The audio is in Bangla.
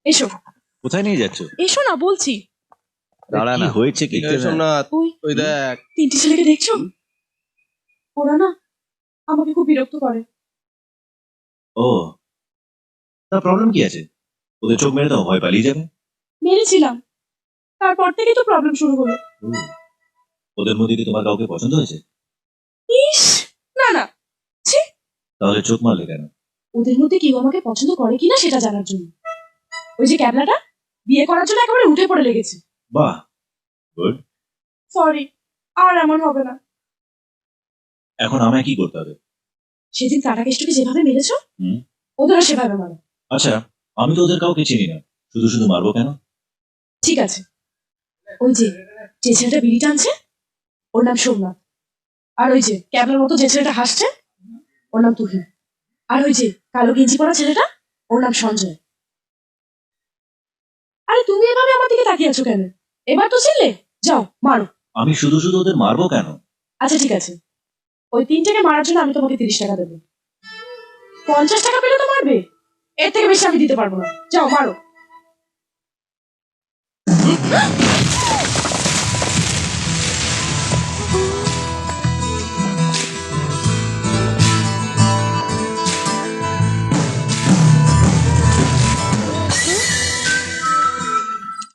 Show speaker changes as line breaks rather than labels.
এসো।
কোথায় নিয়ে যাচ্ছ?
এসো না বলছি।
দাঁড়া না, হয়েছে কি?
সোমনাথ,
ওই
ওই দেখ।
তিনটি ছেলেকে দেখছো? ওরা না আমাকে খুব বিরক্ত করে।
ও, তা প্রবলেম কি আছে? ওদের চোখ মেরে দাও, ভয় পালিয়ে যাবে।
মেরেছিলাম, তারপর থেকে তো প্রবলেম শুরু হলো।
ওদের মধ্যে কি তোমার কাউকে পছন্দ হয়েছে?
ইস, না না,
তাহলে চোখ মারলে কেন?
ওদের মধ্যে কেউ আমাকে পছন্দ করে কিনা সেটা জানার জন্য। ওই যে ক্যাবলাটা বিয়ে করার জন্য একেবারে উঠে পড়ে লেগেছে।
বাহ, গুড।
সরি, আর এমন হবে না।
এখন আমায় কি করতে হবে?
সেদিন কাটা কেষ্টকে যেভাবে মেরেছো,
হুম।
ওদেরও সেভাবে মারো।
আচ্ছা, আমি তো ওদের কাউকে চিনি না, শুধু শুধু মারবো কেন?
ঠিক আছে। ওই যে যে ছেলেটা বিড়ি টানছে, ওর নাম সোমনাথ। আর ওই যে ক্যাবলার মতো যে ছেলেটা হাসছে, ওর নাম তুহিন। আর ওই যে কালো গেঞ্জি পরা ছেলেটা, ওর নাম সঞ্জয়। আরে তুমি এভাবে আমার দিকে তাকিয়ে আছো কেন? এবার তো চিনলে, যাও মারো।
আমি শুধু শুধু ওদের মারবো কেন?
আচ্ছা ঠিক আছে, ওই তিনটাকে মারার জন্য আমি তোমাকে 30 টাকা দেবো। 50 টাকা পেলে তো মারবে, এর থেকে বেশি আমি দিতে পারবো না। যাও মারো।